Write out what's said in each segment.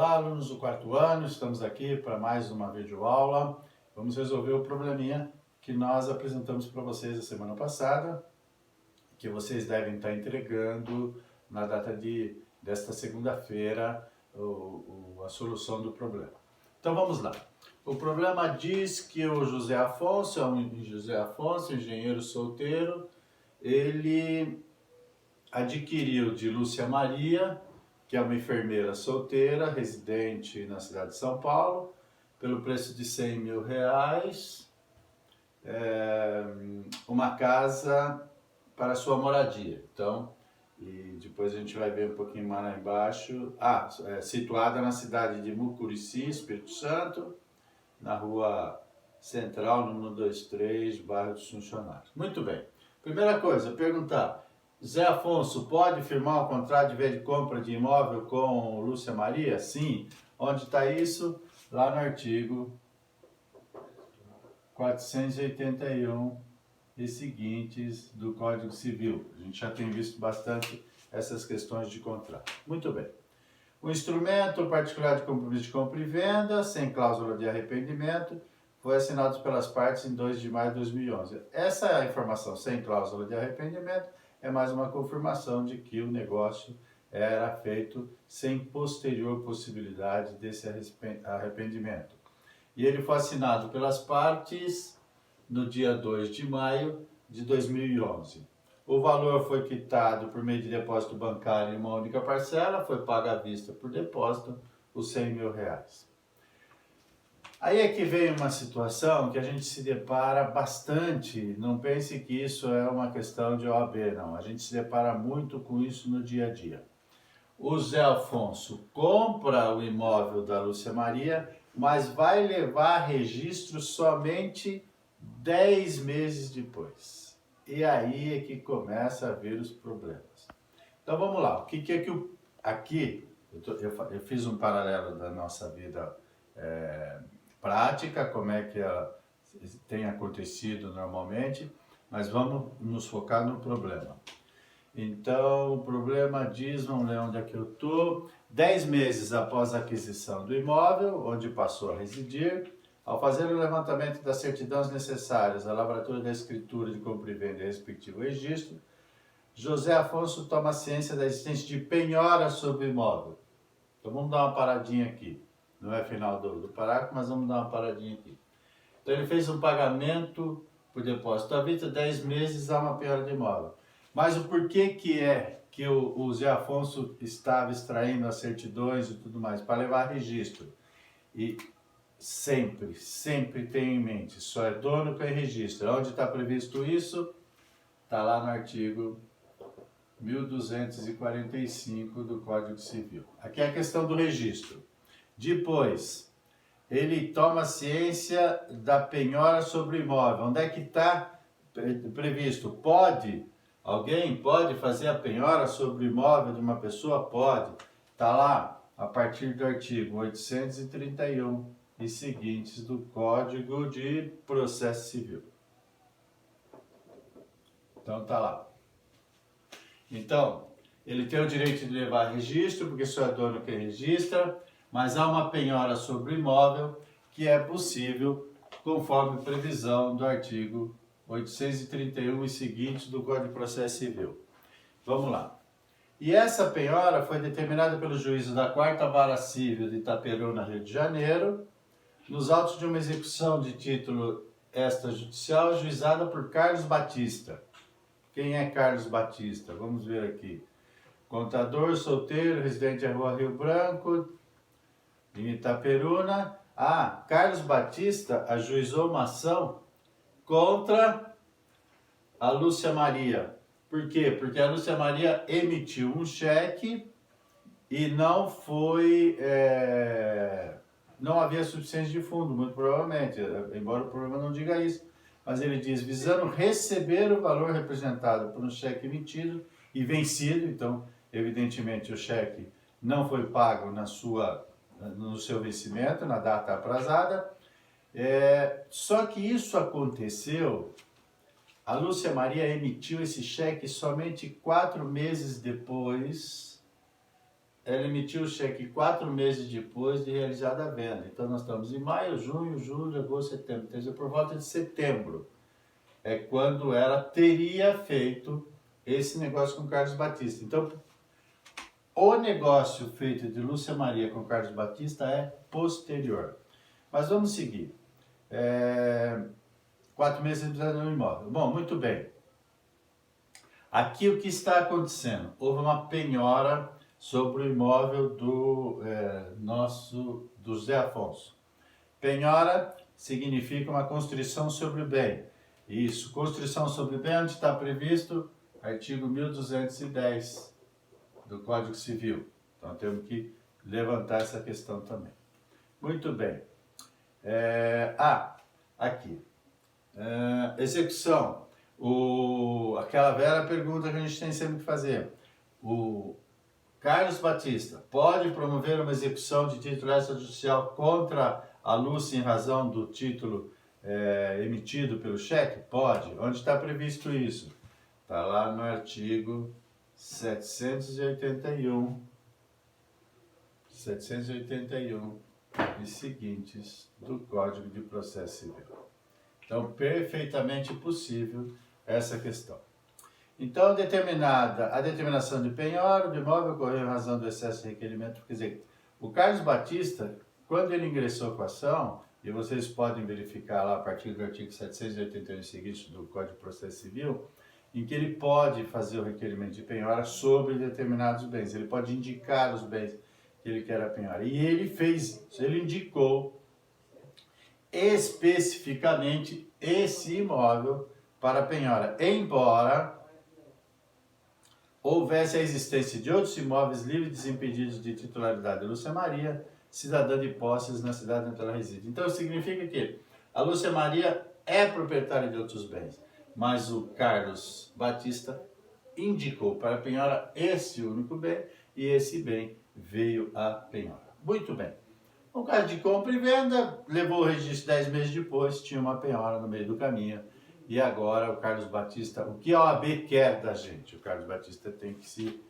Olá, alunos do quarto ano, estamos aqui para mais uma videoaula. Vamos resolver o probleminha que nós apresentamos para vocês a semana passada, que vocês devem estar entregando na data desta segunda-feira a solução do problema. Então vamos lá. O problema diz que o José Afonso é um engenheiro solteiro. Ele adquiriu de Lúcia Maria, que é uma enfermeira solteira, residente na cidade de São Paulo, pelo preço de R$100 mil, uma casa para sua moradia. Então, e depois a gente vai ver um pouquinho mais lá embaixo. Situada na cidade de Mucurici, Espírito Santo, na rua Central, número 23, bairro dos Funcionários. Muito bem. Primeira coisa, perguntar: Zé Afonso pode firmar um contrato de venda e compra de imóvel com Lúcia Maria? Sim. Onde está isso? Lá no artigo 481 e seguintes do Código Civil. A gente já tem visto bastante essas questões de contrato. Muito bem. O instrumento particular de compromisso de compra e venda, sem cláusula de arrependimento, foi assinado pelas partes em 2 de maio de 2011. Essa informação, sem cláusula de arrependimento, é mais uma confirmação de que o negócio era feito sem posterior possibilidade desse arrependimento. E ele foi assinado pelas partes no dia 2 de maio de 2011. O valor foi quitado por meio de depósito bancário em uma única parcela, foi pago à vista por depósito, os R$100 mil. Aí é que vem uma situação que a gente se depara bastante. Não pense que isso é uma questão de OAB, não. A gente se depara muito com isso no dia a dia. O Zé Afonso compra o imóvel da Lúcia Maria, mas vai levar registro somente 10 meses depois. E aí é que começa a vir os problemas. Então vamos lá. O que é que aqui eu fiz um paralelo da nossa vida prática, como é que ela tem acontecido normalmente, mas vamos nos focar no problema. Então, o problema diz, vamos ler onde é que eu estou: 10 meses após a aquisição do imóvel, onde passou a residir, ao fazer o levantamento das certidões necessárias à lavratura da escritura de compra e venda e respectivo registro, José Afonso toma ciência da existência de penhora sobre o imóvel. Então, vamos dar uma paradinha aqui. Não é final do parágrafo, mas vamos dar uma paradinha aqui. Então ele fez um pagamento por depósito à vista, 10 meses a uma penhora de imóvel. Mas o porquê que o Zé Afonso estava extraindo as certidões e tudo mais? Para levar registro. E sempre tenha em mente, só é dono quem registra. Onde está previsto isso? Está lá no artigo 1245 do Código Civil. Aqui é a questão do registro. Depois, ele toma ciência da penhora sobre o imóvel. Onde é que está previsto? Alguém pode fazer a penhora sobre o imóvel de uma pessoa? Pode. Está lá, a partir do artigo 831 e seguintes do Código de Processo Civil. Então, está lá. Então, ele tem o direito de levar registro, porque só é dono quem registra, mas há uma penhora sobre o imóvel que é possível conforme previsão do artigo 831 e seguintes do Código de Processo Civil. Vamos lá. E essa penhora foi determinada pelo juízo da 4ª Vara Civil de Itaperuna, Rio de Janeiro, nos autos de uma execução de título extrajudicial ajuizada por Carlos Batista. Quem é Carlos Batista? Vamos ver aqui. Contador, solteiro, residente da Rua Rio Branco, em Itaperuna. Carlos Batista ajuizou uma ação contra a Lúcia Maria. Por quê? Porque a Lúcia Maria emitiu um cheque e não havia suficiência de fundo, muito provavelmente, embora o problema não diga isso. Mas ele diz, visando receber o valor representado por um cheque emitido e vencido. Então, evidentemente, o cheque não foi pago no seu vencimento, na data aprazada. Só que isso aconteceu, a Lúcia Maria emitiu esse cheque somente 4 meses depois ela emitiu o cheque 4 meses depois de realizada a venda. Então, nós estamos em maio, junho, julho, agosto, setembro. Então, por volta de setembro é quando ela teria feito esse negócio com Carlos Batista. Então, o negócio feito de Lúcia Maria com Carlos Batista é posterior. Mas vamos seguir. 4 meses no imóvel. Bom, muito bem. Aqui o que está acontecendo? Houve uma penhora sobre o imóvel do José Afonso. Penhora significa uma construção sobre o bem. Isso, construção sobre o bem, onde está previsto artigo 1210 do Código Civil. Então temos que levantar essa questão também. Muito bem. Aqui. Execução. Aquela velha pergunta que a gente tem sempre que fazer. O Carlos Batista pode promover uma execução de título extrajudicial contra a Lúcia em razão do título emitido pelo cheque? Pode. Onde está previsto isso? Está lá no artigo 781 e seguintes do Código de Processo Civil. Então, perfeitamente possível essa questão. Então, a determinação de penhora do imóvel ocorreu em razão do excesso de requerimento. Quer dizer, o Carlos Batista, quando ele ingressou com a ação, e vocês podem verificar lá a partir do artigo 781 e seguintes do Código de Processo Civil, em que ele pode fazer o requerimento de penhora sobre determinados bens. Ele pode indicar os bens que ele quer a penhora. E ele fez isso, ele indicou especificamente esse imóvel para penhora, embora houvesse a existência de outros imóveis livres e desimpedidos de titularidade de Lúcia Maria, cidadã de posses na cidade onde ela reside. Então significa que a Lúcia Maria é proprietária de outros bens, mas o Carlos Batista indicou para a penhora esse único bem e esse bem veio à penhora. Muito bem. No caso de compra e venda, levou o registro 10 meses depois, tinha uma penhora no meio do caminho. E agora o Carlos Batista, o que a OAB quer da gente? O Carlos Batista tem que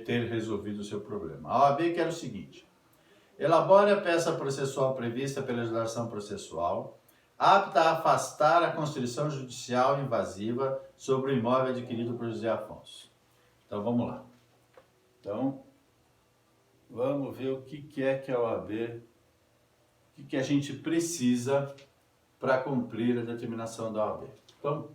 ter resolvido o seu problema. A OAB quer o seguinte: elabore a peça processual prevista pela legislação processual, apta a afastar a constrição judicial invasiva sobre o imóvel adquirido por José Afonso. Então vamos lá. Então, vamos ver o que é que a OAB, o que a gente precisa para cumprir a determinação da OAB. Então,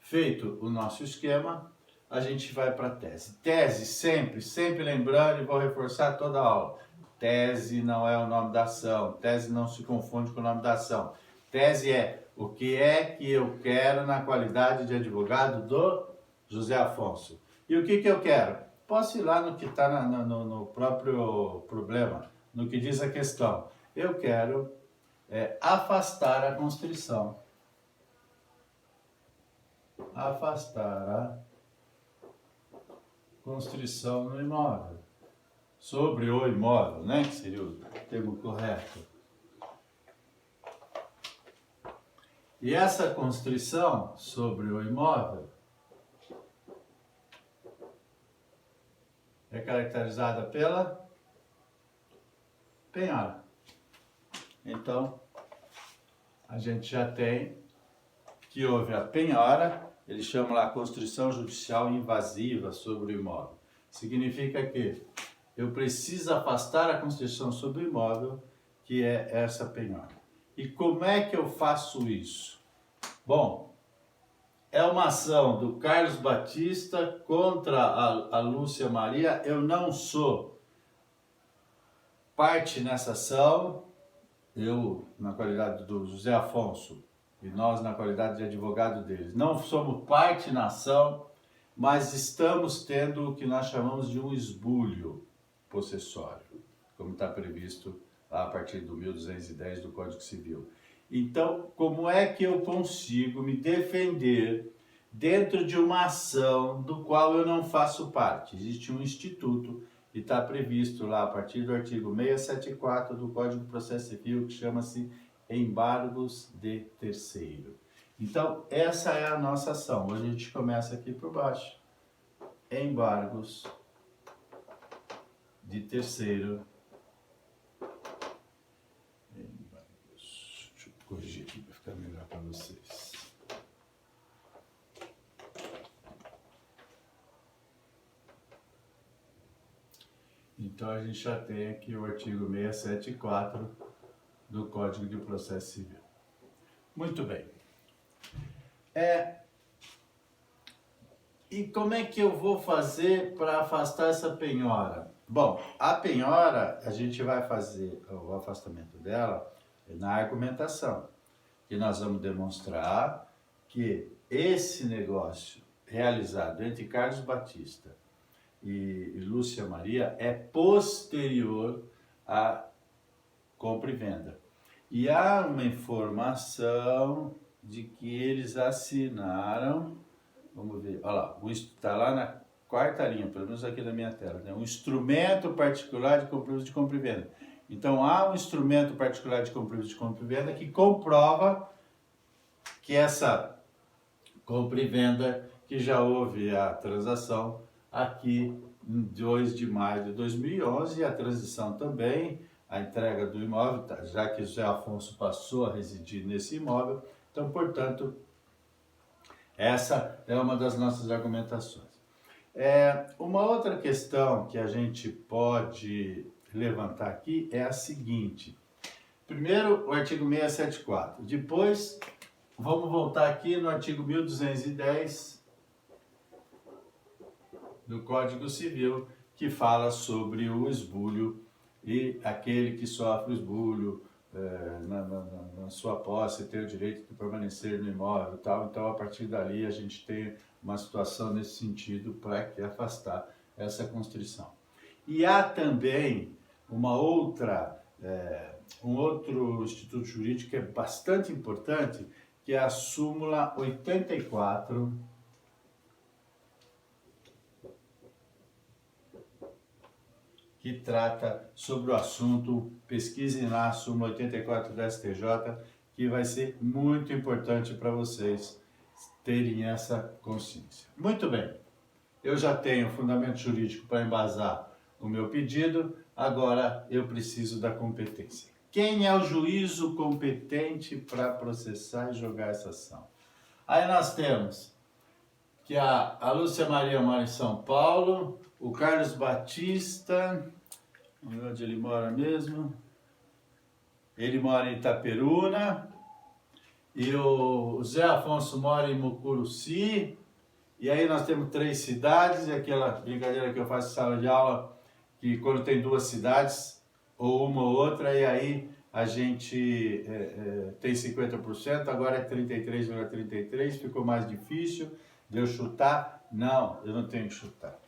feito o nosso esquema, a gente vai para a tese. Tese, sempre lembrando, e vou reforçar toda a aula. Tese não é o nome da ação, tese não se confunde com o nome da ação. Tese é o que é que eu quero na qualidade de advogado do José Afonso. E o que eu quero? Posso ir lá no que está no próprio problema, no que diz a questão. Eu quero afastar a constrição. Afastar a constrição no imóvel. Sobre o imóvel, né? Que seria o termo correto. E essa constrição sobre o imóvel é caracterizada pela penhora. Então, a gente já tem que houve a penhora, ele chama lá constrição judicial invasiva sobre o imóvel. Significa que eu preciso afastar a constrição sobre o imóvel, que é essa penhora. E como é que eu faço isso? Bom, é uma ação do Carlos Batista contra a Lúcia Maria. Eu não sou parte nessa ação, eu na qualidade do José Afonso e nós na qualidade de advogado deles. Não somos parte na ação, mas estamos tendo o que nós chamamos de um esbulho possessório, como está previsto lá a partir do 1210 do Código Civil. Então, como é que eu consigo me defender dentro de uma ação do qual eu não faço parte? Existe um instituto e está previsto lá a partir do artigo 674 do Código de Processo Civil, que chama-se embargos de terceiro. Então, essa é a nossa ação. Hoje a gente começa aqui por baixo. embargos de terceiro. Deixa eu corrigir aqui para ficar melhor para vocês. Então a gente já tem aqui o artigo 674 do Código de Processo Civil. Muito bem. E como é que eu vou fazer para afastar essa penhora? Bom, a penhora, a gente vai fazer o afastamento dela na argumentação. E nós vamos demonstrar que esse negócio realizado entre Carlos Batista e Lúcia Maria é posterior à compra e venda. E há uma informação de que eles assinaram, vamos ver, olha lá, está lá na quarta linha, pelo menos aqui na minha tela, né? Um instrumento particular de compromisso de compra e venda. Então há um instrumento particular de compromisso de compra e venda que comprova que essa compra e venda, que já houve a transação aqui em 2 de maio de 2011 e a transição também, a entrega do imóvel, já que o José Afonso passou a residir nesse imóvel. Então, portanto, essa é uma das nossas argumentações. Uma outra questão que a gente pode levantar aqui é a seguinte. Primeiro, o artigo 674. Depois, vamos voltar aqui no artigo 1210 do Código Civil, que fala sobre o esbulho e aquele que sofre o esbulho na sua posse tem o direito de permanecer no imóvel e tal. Então, a partir dali, a gente tem uma situação nesse sentido para que afastar essa constrição. E há também uma outra, um outro instituto jurídico que é bastante importante, que é a súmula 84, que trata sobre o assunto. Pesquisem lá a súmula 84 da STJ, que vai ser muito importante para vocês terem essa consciência. Muito bem, eu já tenho fundamento jurídico para embasar o meu pedido, agora eu preciso da competência. Quem é o juízo competente para processar e julgar essa ação? Aí nós temos que a Lúcia Maria mora em São Paulo, o Carlos Batista, onde ele mora mesmo? Ele mora em Itaperuna, e o Zé Afonso mora em Mucuruci, e aí nós temos 3 cidades, e aquela brincadeira que eu faço em sala de aula, que quando tem 2 cidades, ou uma ou outra, e aí a gente tem 50%, agora é 33,33, ficou mais difícil de eu chutar? Não, eu não tenho que chutar.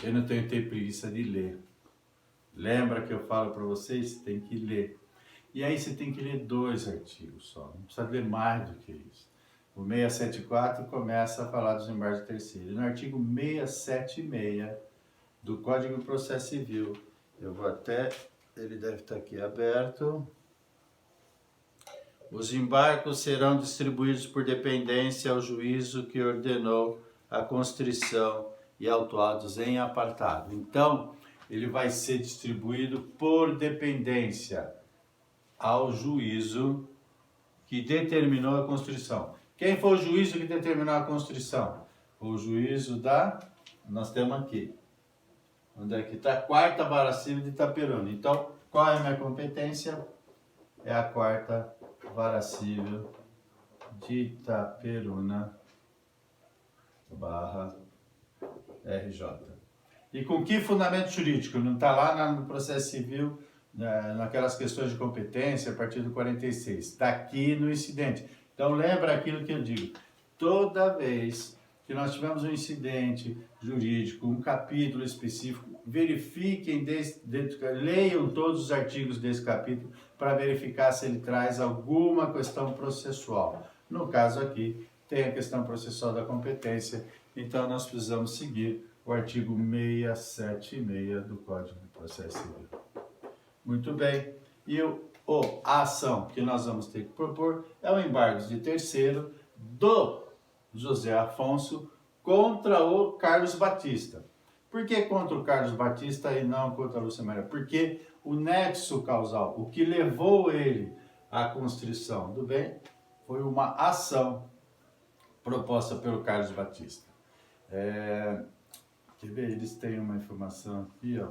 Eu não tenho que ter preguiça de ler. Lembra que eu falo para vocês? Tem que ler. E aí você tem que ler 2 artigos só, não precisa ler mais do que isso. O 674 começa a falar dos embargos de terceiro. E no artigo 676 do Código de Processo Civil, eu vou até, ele deve estar aqui aberto. Os embargos serão distribuídos por dependência ao juízo que ordenou a constrição e autuados em apartado. Então, ele vai ser distribuído por dependência ao juízo que determinou a constrição. Quem foi o juízo que determinou a constrição? O juízo nós temos aqui, onde é que está? A 4ª Vara Civil de Itaperuna. Então, qual é a minha competência? É a 4ª Vara Civil de Itaperuna /RJ. E com que fundamento jurídico? Não está lá no processo civil, naquelas questões de competência, a partir do 46. Está aqui no incidente. Então, lembra aquilo que eu digo. Toda vez que nós tivermos um incidente jurídico, um capítulo específico, verifiquem, leiam todos os artigos desse capítulo para verificar se ele traz alguma questão processual. No caso aqui, tem a questão processual da competência, então nós precisamos seguir o artigo 676 do Código de Processo Civil. Muito bem, e a ação que nós vamos ter que propor é o embargo de terceiro do José Afonso contra o Carlos Batista. Por que contra o Carlos Batista e não contra a Lúcia Maria? Porque o nexo causal, o que levou ele à constrição do bem, foi uma ação proposta pelo Carlos Batista. Quer ver? Eles têm uma informação aqui, ó.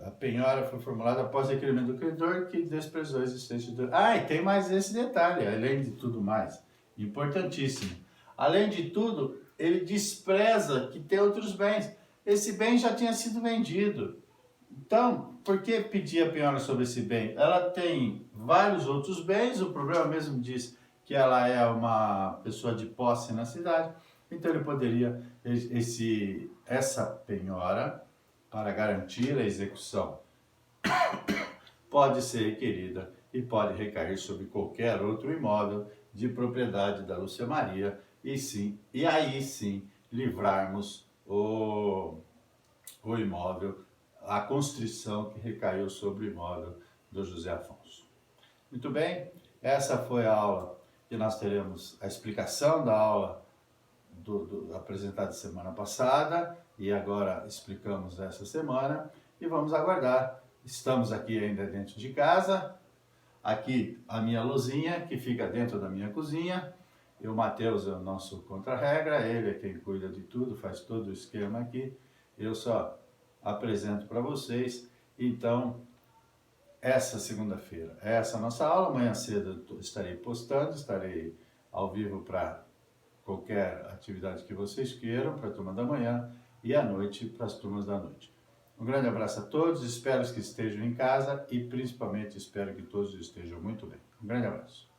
A penhora foi formulada após requerimento do credor que desprezou a existência do... Ah, e tem mais esse detalhe, além de tudo mais, importantíssimo. Além de tudo, ele despreza que tem outros bens. Esse bem já tinha sido vendido. Então, por que pedir a penhora sobre esse bem? Ela tem vários outros bens, o problema mesmo diz que ela é uma pessoa de posse na cidade, então ele poderia, essa penhora, para garantir a execução, pode ser requerida e pode recair sobre qualquer outro imóvel de propriedade da Lúcia Maria e aí sim livrarmos o imóvel, a constrição que recaiu sobre o imóvel do José Afonso. Muito bem, essa foi a aula que nós teremos, a explicação da aula apresentada semana passada e agora explicamos essa semana e vamos aguardar. Estamos aqui ainda dentro de casa, aqui a minha luzinha que fica dentro da minha cozinha, e o Matheus é o nosso contra-regra, ele é quem cuida de tudo, faz todo o esquema aqui, eu só apresento para vocês. Então, essa segunda-feira é essa nossa aula, amanhã cedo eu estarei postando, estarei ao vivo para qualquer atividade que vocês queiram, para a turma da manhã, e à noite para as turmas da noite. Um grande abraço a todos, espero que estejam em casa e principalmente espero que todos estejam muito bem. Um grande abraço.